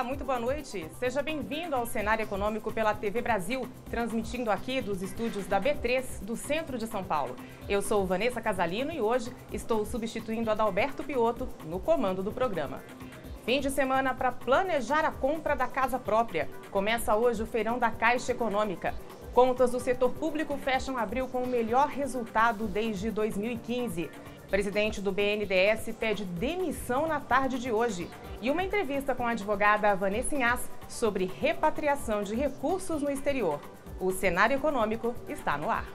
muito boa noite. Seja bem-vindo ao Cenário Econômico pela TV Brasil, transmitindo aqui dos estúdios da B3, do centro de São Paulo. Eu sou Vanessa Casalino e hoje estou substituindo Adalberto Piotto no comando do programa. Fim de semana para planejar a compra da casa própria. Começa hoje o Feirão da Caixa Econômica. Contas do setor público fecham abril com o melhor resultado desde 2015. O presidente do BNDES pede demissão na tarde de hoje. E uma entrevista com a advogada Vanessa Inhas sobre repatriação de recursos no exterior. O Cenário Econômico está no ar.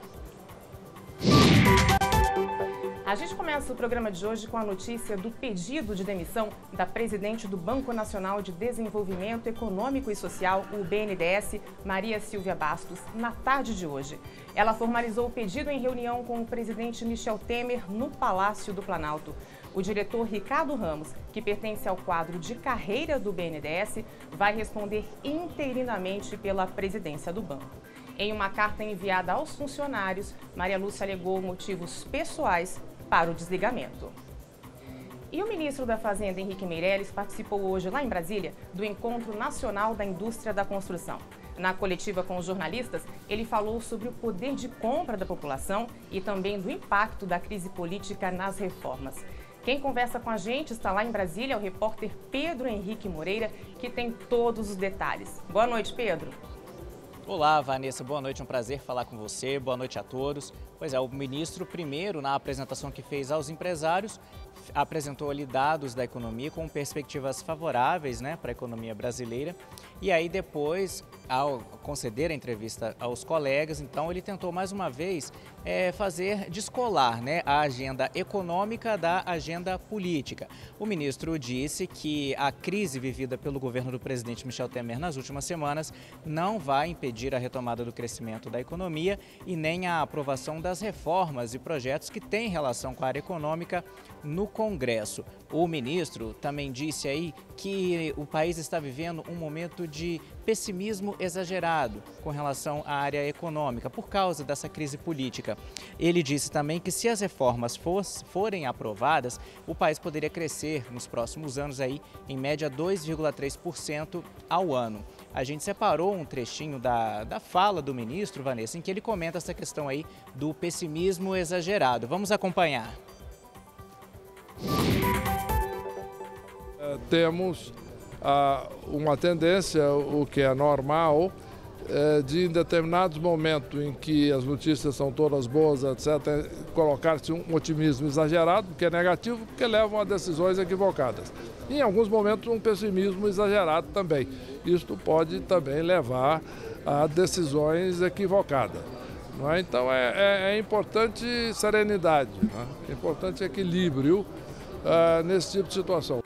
A gente começa o programa de hoje com a notícia do pedido de demissão da presidente do Banco Nacional de Desenvolvimento Econômico e Social, o BNDES, Maria Silvia Bastos, na tarde de hoje. Ela formalizou o pedido em reunião com o presidente Michel Temer no Palácio do Planalto. O diretor Ricardo Ramos, que pertence ao quadro de carreira do BNDES, vai responder interinamente pela presidência do banco. Em uma carta enviada aos funcionários, Maria Lúcia alegou motivos pessoais para o desligamento. E o ministro da Fazenda, Henrique Meirelles, participou hoje, lá em Brasília, do Encontro Nacional da Indústria da Construção. Na coletiva com os jornalistas, ele falou sobre o poder de compra da população e também do impacto da crise política nas reformas. Quem conversa com a gente está lá em Brasília, é o repórter Pedro Henrique Moreira, que tem todos os detalhes. Boa noite, Pedro. Olá, Vanessa, boa noite, um prazer falar com você, boa noite a todos. Pois é, o ministro primeiro, na apresentação que fez aos empresários, apresentou ali dados da economia com perspectivas favoráveis, para a economia brasileira. E aí depois, ao conceder a entrevista aos colegas, então ele tentou mais uma vez descolar a agenda econômica da agenda política. O ministro disse que a crise vivida pelo governo do presidente Michel Temer nas últimas semanas não vai impedir a retomada do crescimento da economia e nem a aprovação das reformas e projetos que têm relação com a área econômica no Congresso. O ministro também disse aí que o país está vivendo um momento de pessimismo exagerado com relação à área econômica por causa dessa crise política. Ele disse também que se as reformas forem aprovadas, o país poderia crescer nos próximos anos aí em média 2,3% ao ano. A gente separou um trechinho da fala do ministro, Vanessa, em que ele comenta essa questão aí do pessimismo exagerado. Vamos acompanhar. Temos uma tendência, o que é normal, de em determinados momentos em que as notícias são todas boas, etc., colocar-se um otimismo exagerado, que é negativo, porque levam a decisões equivocadas. E, em alguns momentos, um pessimismo exagerado também. Isto pode também levar a decisões equivocadas. Então, é importante serenidade, é importante equilíbrio nesse tipo de situação.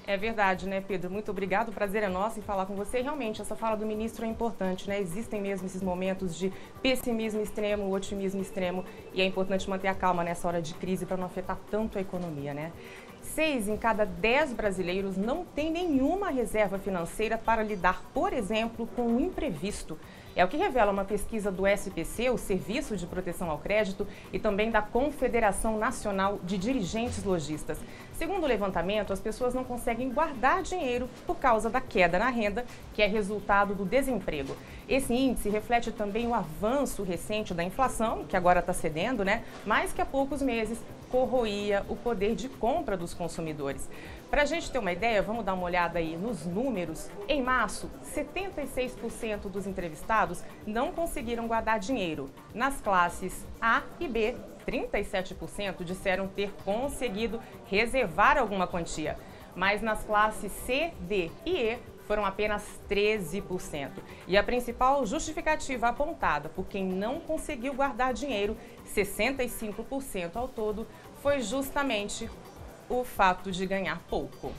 É verdade, Pedro? Muito obrigado. O prazer é nosso em falar com você. Realmente, essa fala do ministro é importante, Existem mesmo esses momentos de pessimismo extremo, otimismo extremo, e é importante manter a calma nessa hora de crise para não afetar tanto a economia, 6 em cada 10 brasileiros não tem nenhuma reserva financeira para lidar, por exemplo, com o imprevisto. É o que revela uma pesquisa do SPC, o Serviço de Proteção ao Crédito, e também da Confederação Nacional de Dirigentes Lojistas. Segundo o levantamento, as pessoas não conseguem guardar dinheiro por causa da queda na renda, que é resultado do desemprego. Esse índice reflete também o avanço recente da inflação, que agora está cedendo, mas que há poucos meses corroía o poder de compra dos consumidores. Para a gente ter uma ideia, vamos dar uma olhada aí nos números. Em março, 76% dos entrevistados não conseguiram guardar dinheiro. Nas classes A e B, 37% disseram ter conseguido reservar alguma quantia. Mas nas classes C, D e E, foram apenas 13%. E a principal justificativa apontada por quem não conseguiu guardar dinheiro, 65% ao todo, foi justamente o fato de ganhar pouco.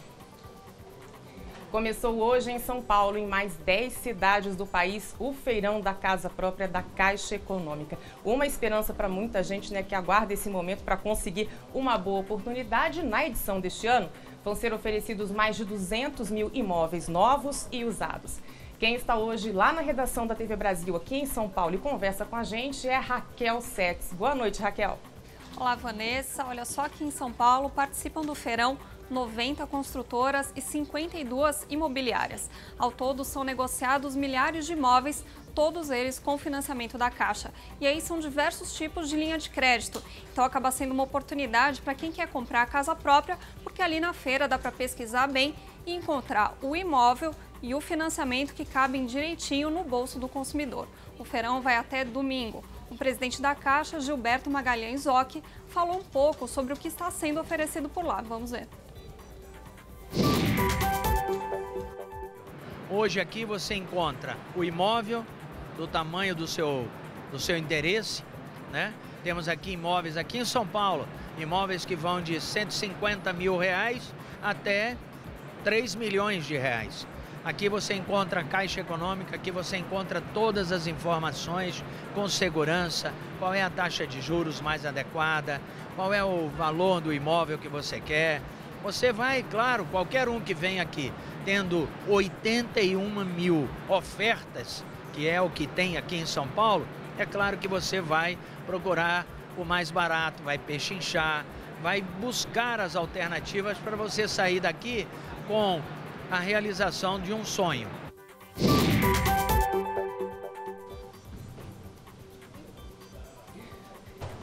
Começou hoje em São Paulo, em mais 10 cidades do país, o Feirão da Casa Própria da Caixa Econômica. Uma esperança para muita gente, que aguarda esse momento para conseguir uma boa oportunidade. Na edição deste ano, vão ser oferecidos mais de 200 mil imóveis novos e usados. Quem está hoje lá na redação da TV Brasil, aqui em São Paulo, e conversa com a gente é Raquel Setz. Boa noite, Raquel. Olá, Vanessa. Olha só, aqui em São Paulo participam do feirão 90 construtoras e 52 imobiliárias. Ao todo, são negociados milhares de imóveis, todos eles com financiamento da Caixa. E aí são diversos tipos de linha de crédito. Então acaba sendo uma oportunidade para quem quer comprar a casa própria, porque ali na feira dá para pesquisar bem e encontrar o imóvel e o financiamento que cabem direitinho no bolso do consumidor. O feirão vai até domingo. O presidente da Caixa, Gilberto Magalhães Occhi, falou um pouco sobre o que está sendo oferecido por lá. Vamos ver. Hoje aqui você encontra o imóvel do tamanho do seu interesse, né? Temos aqui imóveis aqui em São Paulo, imóveis que vão de R$150 mil até R$3 milhões. Aqui você encontra a Caixa Econômica, aqui você encontra todas as informações com segurança, qual é a taxa de juros mais adequada, qual é o valor do imóvel que você quer. Você vai, claro, qualquer um que vem aqui, tendo 81 mil ofertas, que é o que tem aqui em São Paulo, é claro que você vai procurar o mais barato, vai pechinchar, vai buscar as alternativas para você sair daqui com a realização de um sonho.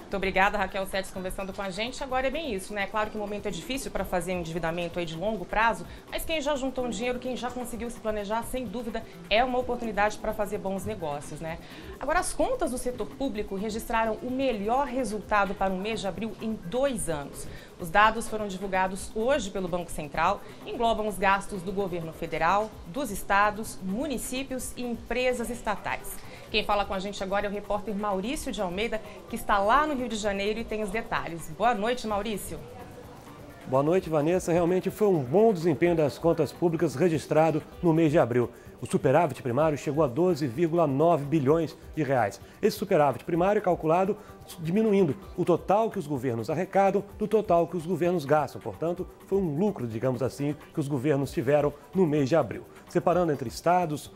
Muito obrigada, Raquel Setes, conversando com a gente. Agora é bem isso, né? Claro que o momento é difícil para fazer um endividamento aí de longo prazo, mas quem já juntou um dinheiro, quem já conseguiu se planejar, sem dúvida, é uma oportunidade para fazer bons negócios, né? Agora, as contas do setor público registraram o melhor resultado para o mês de abril em 2 anos. Os dados foram divulgados hoje pelo Banco Central, englobam os gastos do governo federal, dos estados, municípios e empresas estatais. Quem fala com a gente agora é o repórter Maurício de Almeida, que está lá no Rio de Janeiro e tem os detalhes. Boa noite, Maurício. Boa noite, Vanessa. Realmente foi um bom desempenho das contas públicas registrado no mês de abril. O superávit primário chegou a 12,9 bilhões de reais. Esse superávit primário é calculado diminuindo o total que os governos arrecadam do total que os governos gastam. Portanto, foi um lucro, digamos assim, que os governos tiveram no mês de abril. Separando entre estados,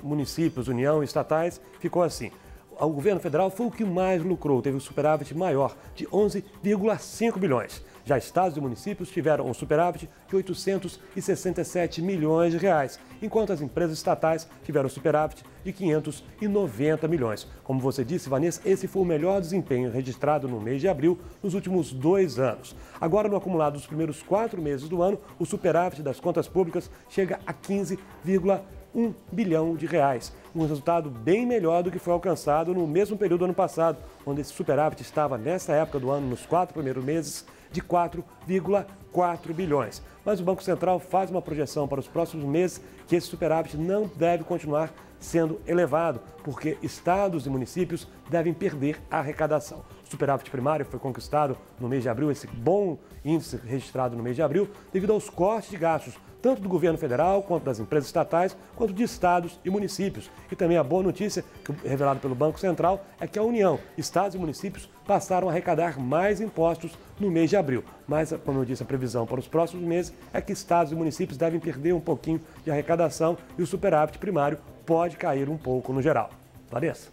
municípios, União e estatais, ficou assim. O governo federal foi o que mais lucrou, teve um superávit maior de 11,5 bilhões. Já estados e municípios tiveram um superávit de 867 milhões de reais, enquanto as empresas estatais tiveram um superávit de 590 milhões. Como você disse, Vanessa, esse foi o melhor desempenho registrado no mês de abril nos últimos 2 anos. Agora, no acumulado dos primeiros 4 meses do ano, o superávit das contas públicas chega a 15,1 bilhão de reais. Um resultado bem melhor do que foi alcançado no mesmo período do ano passado, onde esse superávit estava, nessa época do ano, nos 4 primeiros meses, de 4,4 bilhões. Mas o Banco Central faz uma projeção para os próximos meses que esse superávit não deve continuar sendo elevado, porque estados e municípios devem perder a arrecadação. O superávit primário foi conquistado no mês de abril, esse bom índice registrado no mês de abril, devido aos cortes de gastos, tanto do governo federal, quanto das empresas estatais, quanto de estados e municípios. E também a boa notícia, revelada pelo Banco Central, é que a União, estados e municípios passaram a arrecadar mais impostos no mês de abril. Mas, como eu disse, a previsão para os próximos meses é que estados e municípios devem perder um pouquinho de arrecadação e o superávit primário pode cair um pouco no geral. Vanessa.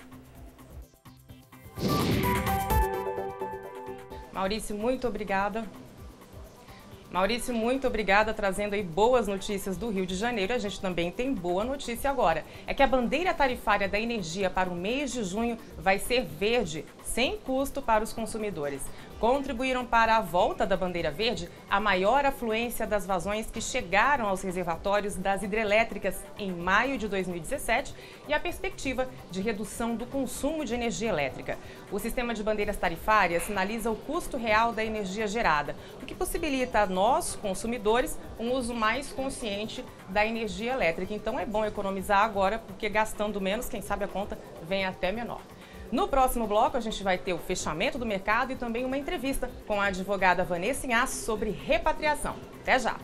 Maurício, muito obrigada. Maurício, muito obrigada, trazendo aí boas notícias do Rio de Janeiro. A gente também tem boa notícia agora. É que a bandeira tarifária da energia para o mês de junho vai ser verde, sem custo para os consumidores. Contribuíram para a volta da bandeira verde a maior afluência das vazões que chegaram aos reservatórios das hidrelétricas em maio de 2017 e a perspectiva de redução do consumo de energia elétrica. O sistema de bandeiras tarifárias sinaliza o custo real da energia gerada, o que possibilita a nós, consumidores, um uso mais consciente da energia elétrica. Então é bom economizar agora, porque gastando menos, quem sabe a conta vem até menor. No próximo bloco, a gente vai ter o fechamento do mercado e também uma entrevista com a advogada Vanessa Inhaç sobre repatriação. Até já!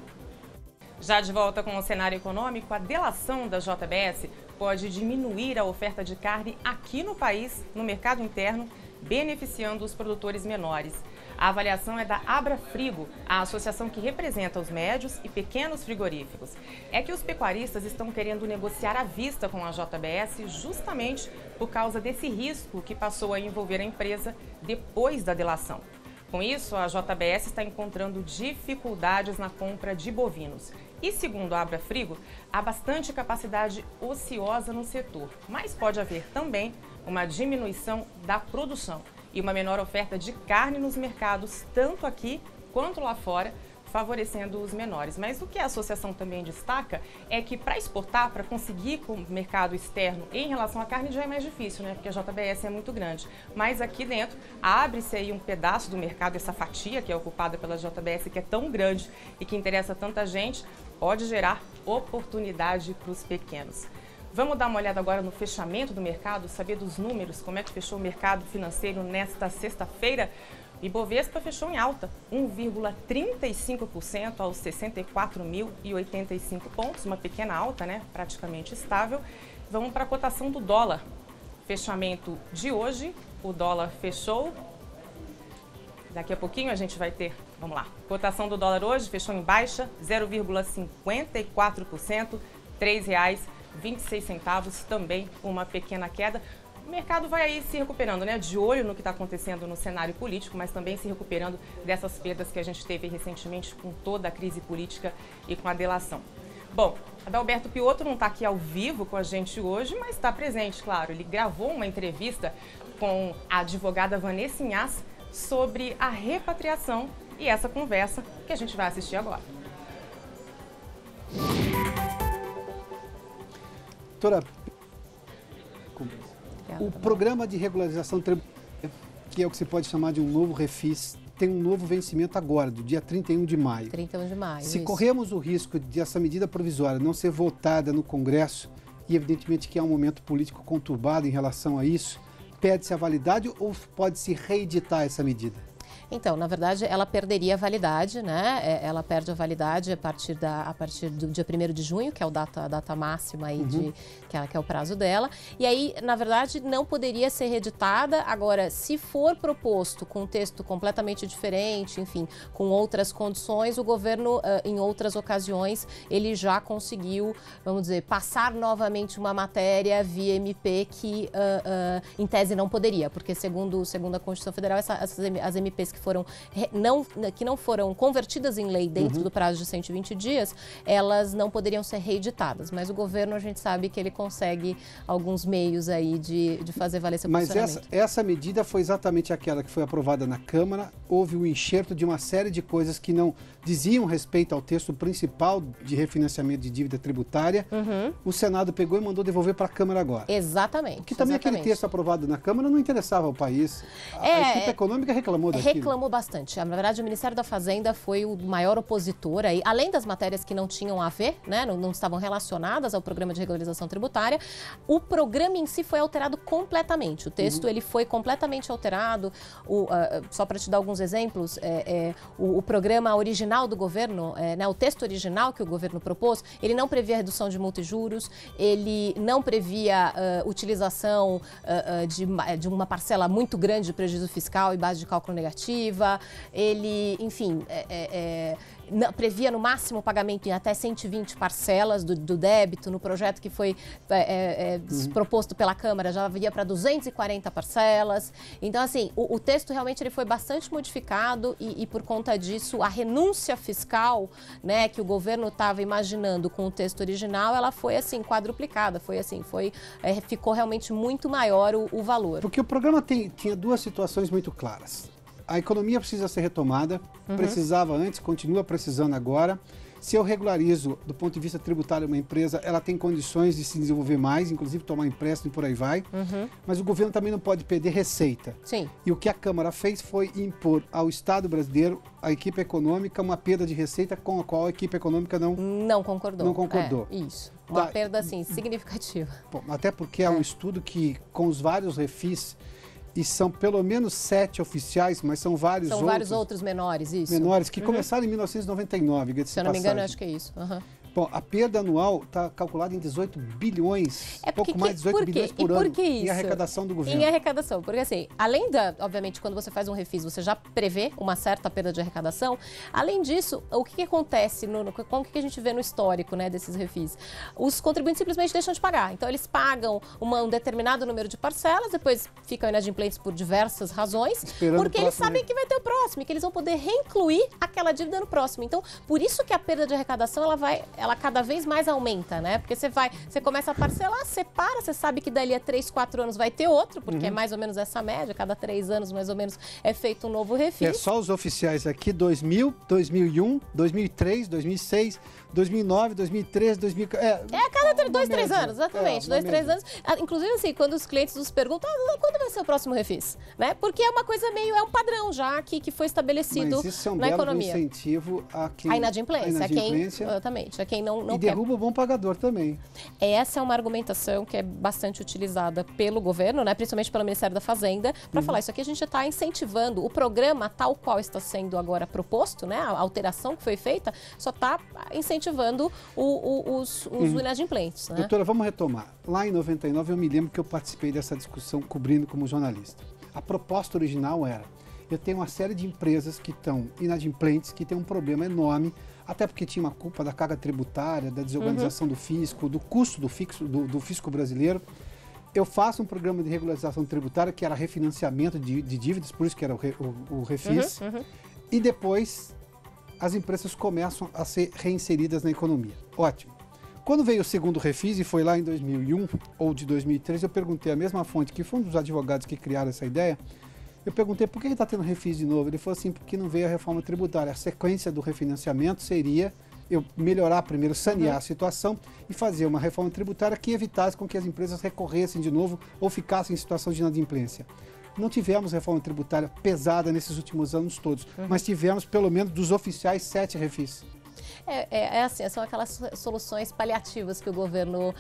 Já de volta com o cenário econômico, a delação da JBS pode diminuir a oferta de carne aqui no país, no mercado interno, beneficiando os produtores menores. A avaliação é da Abrafrigo, a associação que representa os médios e pequenos frigoríficos. É que os pecuaristas estão querendo negociar à vista com a JBS justamente por causa desse risco que passou a envolver a empresa depois da delação. Com isso, a JBS está encontrando dificuldades na compra de bovinos. E segundo a Abrafrigo, há bastante capacidade ociosa no setor, mas pode haver também uma diminuição da produção e uma menor oferta de carne nos mercados, tanto aqui quanto lá fora, favorecendo os menores. Mas o que a associação também destaca é que para exportar, para conseguir com o mercado externo em relação à carne já é mais difícil, né? Porque a JBS é muito grande. Mas aqui dentro abre-se aí um pedaço do mercado, essa fatia que é ocupada pela JBS, que é tão grande e que interessa tanta gente, pode gerar oportunidade para os pequenos. Vamos dar uma olhada agora no fechamento do mercado, saber dos números, como é que fechou o mercado financeiro nesta sexta-feira. Ibovespa fechou em alta, 1,35% aos 64.085 pontos, uma pequena alta, né? Praticamente estável. Vamos para a cotação do dólar. Fechamento de hoje, o dólar fechou. Daqui a pouquinho a gente vai ter, vamos lá. Cotação do dólar hoje fechou em baixa, 0,54%, R$ 3,26, também uma pequena queda. O mercado vai aí se recuperando, né? De olho no que está acontecendo no cenário político, mas também se recuperando dessas perdas que a gente teve recentemente com toda a crise política e com a delação. Bom, Adalberto Piotto não está aqui ao vivo com a gente hoje, mas está presente, claro. Ele gravou uma entrevista com a advogada Vanessa Inhas sobre a repatriação e essa conversa que a gente vai assistir agora. Doutora, o programa de regularização tributária, que é o que se pode chamar de um novo refis, tem um novo vencimento agora, do dia 31 de maio. 31 de maio, Se isso. corremos o risco de essa medida provisória não ser votada no Congresso, e evidentemente que há um momento político conturbado em relação a isso, pede-se a validade ou pode-se reeditar essa medida? Então, na verdade, ela perderia a validade, né? Ela perde a validade a partir do dia 1º de junho, que é a data máxima aí que é o prazo dela. E aí, na verdade, não poderia ser reeditada. Agora, se for proposto com um texto completamente diferente, enfim, com outras condições, o governo, em outras ocasiões, ele já conseguiu, vamos dizer, passar novamente uma matéria via MP que, em tese, não poderia, porque segundo a Constituição Federal, as MPs que não foram convertidas em lei dentro do prazo de 120 dias, elas não poderiam ser reeditadas. Mas o governo, a gente sabe que ele consegue alguns meios aí de fazer valer seu funcionamento. Mas essa medida foi exatamente aquela que foi aprovada na Câmara. Houve o enxerto de uma série de coisas que não diziam respeito ao texto principal de refinanciamento de dívida tributária. O Senado pegou e mandou devolver para a Câmara agora. Exatamente. Porque também aquele texto aprovado na Câmara não interessava ao país. A equipe econômica reclamou daquilo. Reclamou bastante. Na verdade, o Ministério da Fazenda foi o maior opositor aí, além das matérias que não tinham a ver, né, não estavam relacionadas ao programa de regularização tributária. O programa em si foi alterado completamente. O texto ele foi completamente alterado. Só para te dar alguns exemplos, o programa original do governo, né, o texto original que o governo propôs, ele não previa redução de multa e juros, ele não previa utilização de uma parcela muito grande de prejuízo fiscal e base de cálculo negativa. Ele, enfim, previa no máximo o pagamento em até 120 parcelas do débito. No projeto que foi proposto pela Câmara já havia para 240 parcelas. Então, assim, o texto realmente ele foi bastante modificado e por conta disso, a renúncia fiscal, né, que o governo estava imaginando com o texto original, ela foi, assim, quadruplicada. Ficou realmente muito maior o valor. Porque o programa tinha duas situações muito claras. A economia precisa ser retomada, precisava antes, continua precisando agora. Se eu regularizo, do ponto de vista tributário, uma empresa, ela tem condições de se desenvolver mais, inclusive tomar empréstimo e por aí vai. Mas o governo também não pode perder receita. Sim. E o que a Câmara fez foi impor ao Estado brasileiro, à equipe econômica, uma perda de receita com a qual a equipe econômica não concordou. Não concordou. Isso. Uma perda, assim, significativa. Bom, até porque é um estudo que, com os vários refis, e são pelo menos 7 oficiais, mas são vários outros. São vários outros menores, isso. Menores, que começaram em 1999, se eu não me engano, acho que é isso. Bom, a perda anual está calculada em 18 bilhões, pouco mais de 18 bilhões por ano. Por que isso? Em arrecadação do governo. Em arrecadação, porque assim, além obviamente, quando você faz um refis, você já prevê uma certa perda de arrecadação. Além disso, o que acontece, como que a gente vê no histórico, né, desses refis? Os contribuintes simplesmente deixam de pagar. Então, eles pagam um determinado número de parcelas, depois ficam inadimplentes por diversas razões, porque eles sabem que vai ter o próximo, e que eles vão poder reincluir aquela dívida no próximo. Então, por isso que a perda de arrecadação, ela cada vez mais aumenta, né? Porque você começa a parcelar, você para, você sabe que dali a 3, 4 anos vai ter outro, porque é mais ou menos essa média, cada 3 anos mais ou menos é feito um novo refis. É só os oficiais aqui, 2000, 2001, 2003, 2006, 2009, 2013, 2000... a cada 2, 3 anos, exatamente, 2, 3 anos. Inclusive, assim, quando os clientes nos perguntam, quando vai ser o próximo refis? Né? Porque é uma coisa é um padrão já que foi estabelecido Mas isso é um na belo economia. Incentivo a quem... A inadimplência, exatamente, a quem não e quer. derruba o bom pagador também. Essa é uma argumentação que é bastante utilizada pelo governo, né, principalmente pelo Ministério da Fazenda, para falar isso aqui a gente está incentivando o programa tal qual está sendo agora proposto, né, a alteração que foi feita, só está incentivando os inadimplentes. Né? Doutora, vamos retomar. Lá em 99 eu me lembro que eu participei dessa discussão cobrindo como jornalista. A proposta original era, eu tenho uma série de empresas que estão inadimplentes, que tem um problema enorme, até porque tinha uma culpa da carga tributária, da desorganização do fisco, do custo do fisco brasileiro. Eu faço um programa de regularização tributária, que era refinanciamento de dívidas, por isso que era o refis, e depois as empresas começam a ser reinseridas na economia. Ótimo. Quando veio o segundo refis, e foi lá em 2001 ou de 2003, eu perguntei à mesma fonte, que foi um dos advogados que criaram essa ideia, eu perguntei por que está tendo refis de novo. Ele falou assim, porque não veio a reforma tributária. A sequência do refinanciamento seria eu melhorar primeiro, sanear a situação e fazer uma reforma tributária que evitasse com que as empresas recorressem de novo ou ficassem em situação de inadimplência. Não tivemos reforma tributária pesada nesses últimos anos todos, mas tivemos pelo menos dos oficiais 7 refis. Assim, são aquelas soluções paliativas que o governo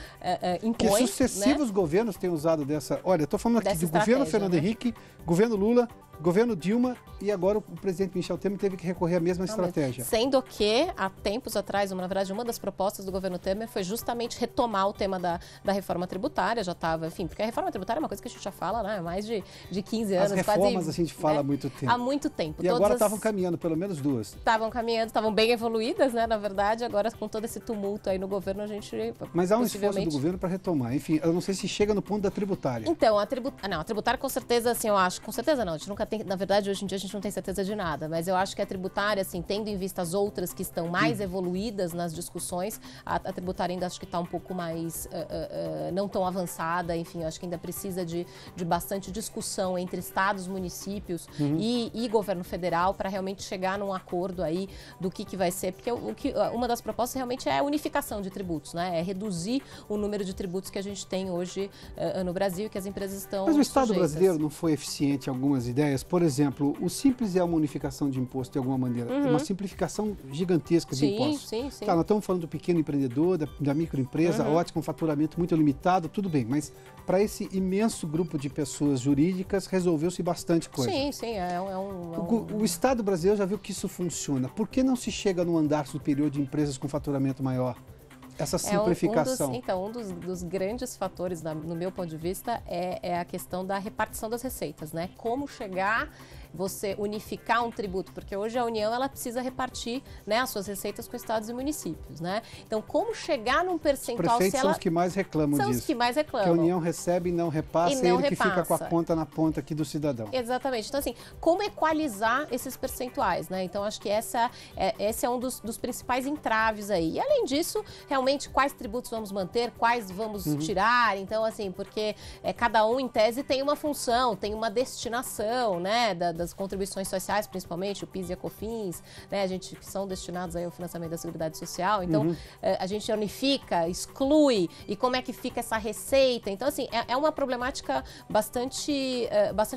impõe. Que sucessivos governos têm usado dessa... Olha, estou falando aqui do governo Fernando Henrique, governo Lula, governo Dilma e agora o presidente Michel Temer teve que recorrer à mesma estratégia. Sendo que, há tempos atrás, na verdade, uma das propostas do governo Temer foi justamente retomar o tema da reforma tributária, já estava, enfim, porque a reforma tributária é uma coisa que a gente já fala, né, há mais de 15 anos. As reformas a gente fala há muito tempo. Há muito tempo. E agora estavam caminhando, pelo menos 2. Estavam caminhando, estavam bem evoluídas, né, na verdade, agora com todo esse tumulto aí no governo, a gente... Mas há um esforço do governo para retomar, enfim, eu não sei se chega no ponto da tributária. Então, a tributária com certeza, assim, eu acho, com certeza não, a gente nunca tem, na verdade, hoje em dia a gente não tem certeza de nada, mas eu acho que a tributária, assim, tendo em vista as outras que estão mais evoluídas nas discussões, a tributária ainda acho que está um pouco mais, não tão avançada, enfim, eu acho que ainda precisa de bastante discussão entre estados, municípios e governo federal para realmente chegar num acordo aí do que vai ser, porque uma das propostas realmente é a unificação de tributos, né? É reduzir o número de tributos que a gente tem hoje no Brasil e que as empresas estão Mas o Estado sujeitas. brasileiro não foi eficiente em algumas ideias? Por exemplo, o Simples é uma unificação de imposto de alguma maneira, uma simplificação gigantesca de impostos. Sim. Tá, nós estamos falando do pequeno empreendedor, da microempresa, ótimo, com faturamento muito limitado, tudo bem, mas para esse imenso grupo de pessoas jurídicas resolveu-se bastante coisa. Sim, O Estado brasileiro já viu que isso funciona. Por que não se chega no andar superior de empresas com faturamento maior? Essa simplificação. Um dos grandes fatores, no meu ponto de vista, é a questão da repartição das receitas, né? Como chegar, você unificar um tributo, porque hoje a União ela precisa repartir, né, as suas receitas com estados e municípios, né? Então, como chegar num percentual... Os prefeitos são os que mais reclamam disso. São os que mais reclamam. Que a União recebe e não repassa, e ele que fica com a conta na ponta aqui do cidadão. Exatamente. Então, assim, como equalizar esses percentuais, né? Então, acho que esse é um dos principais entraves aí. E, além disso, realmente, quais tributos vamos manter, quais vamos tirar. Então, assim, porque cada um, em tese, tem uma função, tem uma destinação, né, das contribuições sociais, principalmente, o PIS e a COFINS, né, que são destinados aí ao financiamento da Seguridade Social. Então, a gente unifica, exclui, e como é que fica essa receita? Então, assim, é uma problemática bastante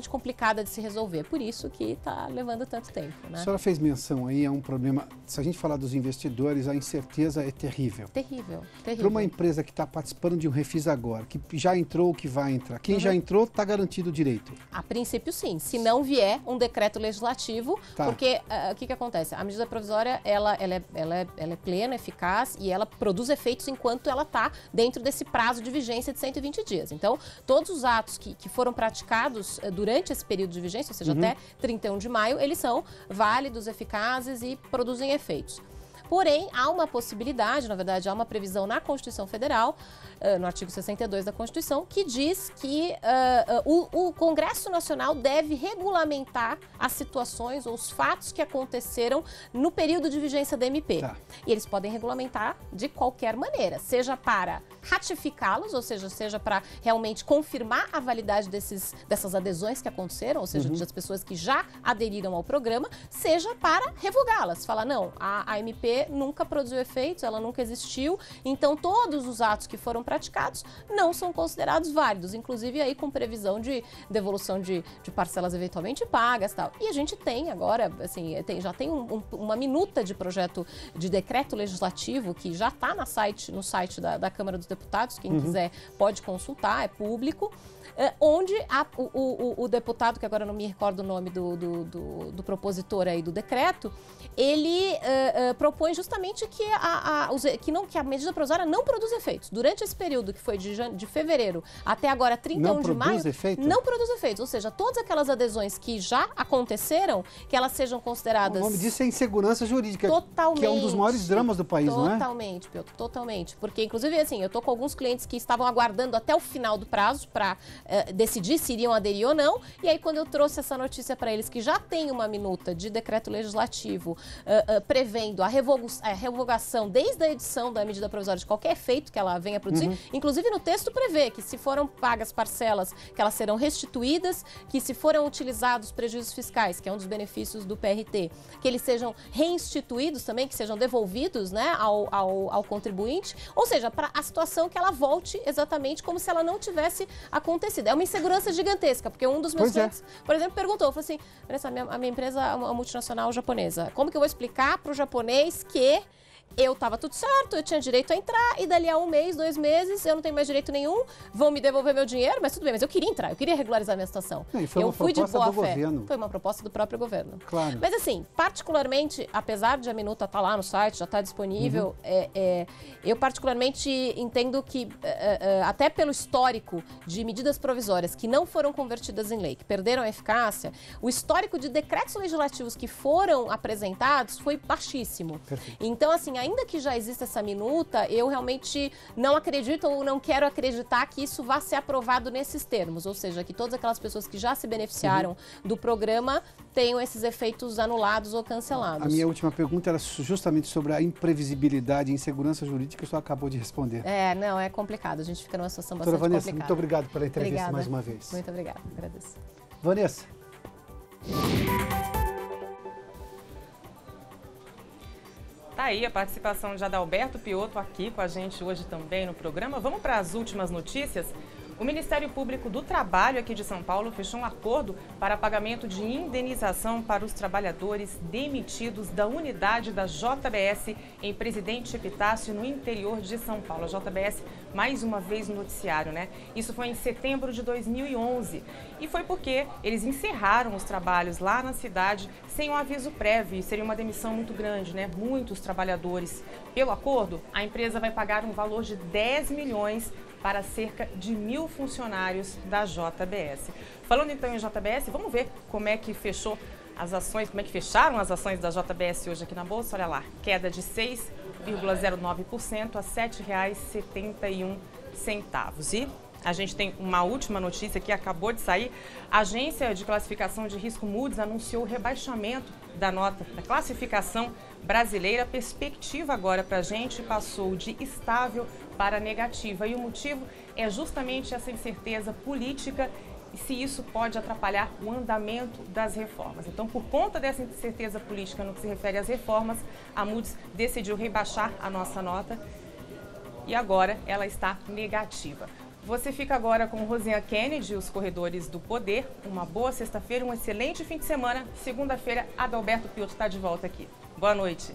complicada de se resolver. Por isso que está levando tanto tempo, né? A senhora fez menção aí a um problema, se a gente falar dos investidores, a incerteza é terrível. Terrível. Para uma empresa que está participando de um refis agora, que já entrou ou que vai entrar, quem já entrou está garantido o direito? A princípio, sim. Se não vier um um decreto legislativo, porque o que acontece? A medida provisória, ela é plena, eficaz e ela produz efeitos enquanto ela está dentro desse prazo de vigência de 120 dias. Então, todos os atos que foram praticados durante esse período de vigência, ou seja, até 31 de maio, eles são válidos, eficazes e produzem efeitos. Porém, há uma possibilidade, na verdade, há uma previsão na Constituição Federal, no artigo 62 da Constituição, que diz que o Congresso Nacional deve regulamentar as situações ou os fatos que aconteceram no período de vigência da MP. E eles podem regulamentar de qualquer maneira, seja para ratificá-los, ou seja para realmente confirmar a validade dessas adesões que aconteceram, ou seja, das pessoas que já aderiram ao programa, seja para revogá-las. Falar, não, a MP nunca produziu efeitos, ela nunca existiu, então todos os atos que foram praticados não são considerados válidos, inclusive aí com previsão de devolução de parcelas eventualmente pagas e tal. E a gente tem agora, assim, já tem uma minuta de projeto de decreto legislativo que já está no site da Câmara dos Deputados, quem quiser pode consultar, é público, onde o deputado, que agora não me recordo o nome do propositor aí do decreto, ele propõe justamente que a medida provisória não produz efeitos. Durante esse período que foi de fevereiro até agora 31 de maio, não produz efeitos. Ou seja, todas aquelas adesões que já aconteceram, que elas sejam consideradas... O nome disso é insegurança jurídica, totalmente, que é um dos maiores dramas do país, não é? Totalmente, Piotr, totalmente. Porque, inclusive, assim, eu tô com alguns clientes que estavam aguardando até o final do prazo para decidir se iriam aderir ou não. E aí, quando eu trouxe essa notícia para eles que já tem uma minuta de decreto legislativo prevendo a revogação desde a edição da medida provisória de qualquer efeito que ela venha a produzir, inclusive no texto prevê que se foram pagas parcelas, que elas serão restituídas, que se foram utilizados prejuízos fiscais, que é um dos benefícios do PRT, que eles sejam reinstituídos também, que sejam devolvidos, né, ao contribuinte, ou seja, para a situação que ela volte exatamente como se ela não tivesse acontecido. É uma insegurança gigantesca, porque um dos meus clientes, por exemplo, perguntou, falou assim, a minha empresa é uma multinacional japonesa, como que eu vou explicar para o japonês que eu estava tudo certo, eu tinha direito a entrar e dali a 1 mês, 2 meses, eu não tenho mais direito nenhum, vão me devolver meu dinheiro, mas tudo bem, mas eu queria entrar, eu queria regularizar a minha situação. Eu fui de boa fé. Foi uma proposta do próprio governo. Claro. Mas assim, particularmente, apesar de a minuta estar lá no site, já está disponível, eu particularmente entendo que, até pelo histórico de medidas provisórias que não foram convertidas em lei, que perderam a eficácia, o histórico de decretos legislativos que foram apresentados foi baixíssimo. Perfeito. Então, assim, ainda que já exista essa minuta, eu realmente não acredito ou não quero acreditar que isso vá ser aprovado nesses termos, ou seja, que todas aquelas pessoas que já se beneficiaram do programa tenham esses efeitos anulados ou cancelados. A minha última pergunta era justamente sobre a imprevisibilidade e insegurança jurídica, que o senhor acabou de responder. Não, é complicado, a gente fica numa situação bastante Doutora Vanessa, complicada. muito obrigado pela entrevista mais uma vez. Muito obrigada, agradeço. Vanessa. Tá aí a participação de Adalberto Piotto aqui com a gente hoje também no programa. Vamos para as últimas notícias. O Ministério Público do Trabalho aqui de São Paulo fechou um acordo para pagamento de indenização para os trabalhadores demitidos da unidade da JBS em Presidente Epitácio, no interior de São Paulo. A JBS, mais uma vez no noticiário, né? Isso foi em setembro de 2011 e foi porque eles encerraram os trabalhos lá na cidade sem um aviso prévio e seria uma demissão muito grande, né? Muitos trabalhadores. Pelo acordo, a empresa vai pagar um valor de 10 milhões para cerca de 1.000 funcionários da JBS. Falando então em JBS, vamos ver como é que fechou as ações, como é que fecharam as ações da JBS hoje aqui na Bolsa. Olha lá, queda de 6,09% a R$ 7,71. E a gente tem uma última notícia que acabou de sair. A agência de classificação de risco Moody's anunciou o rebaixamento da nota da classificação brasileira. A perspectiva agora para a gente passou de estável para negativa. E o motivo é justamente essa incerteza política e se isso pode atrapalhar o andamento das reformas. Então, por conta dessa incerteza política no que se refere às reformas, a Moody's decidiu rebaixar a nossa nota e agora ela está negativa. Você fica agora com Rosinha Kennedy, os Corredores do Poder. Uma boa sexta-feira, um excelente fim de semana. Segunda-feira, Adalberto Piotto está de volta aqui. Boa noite.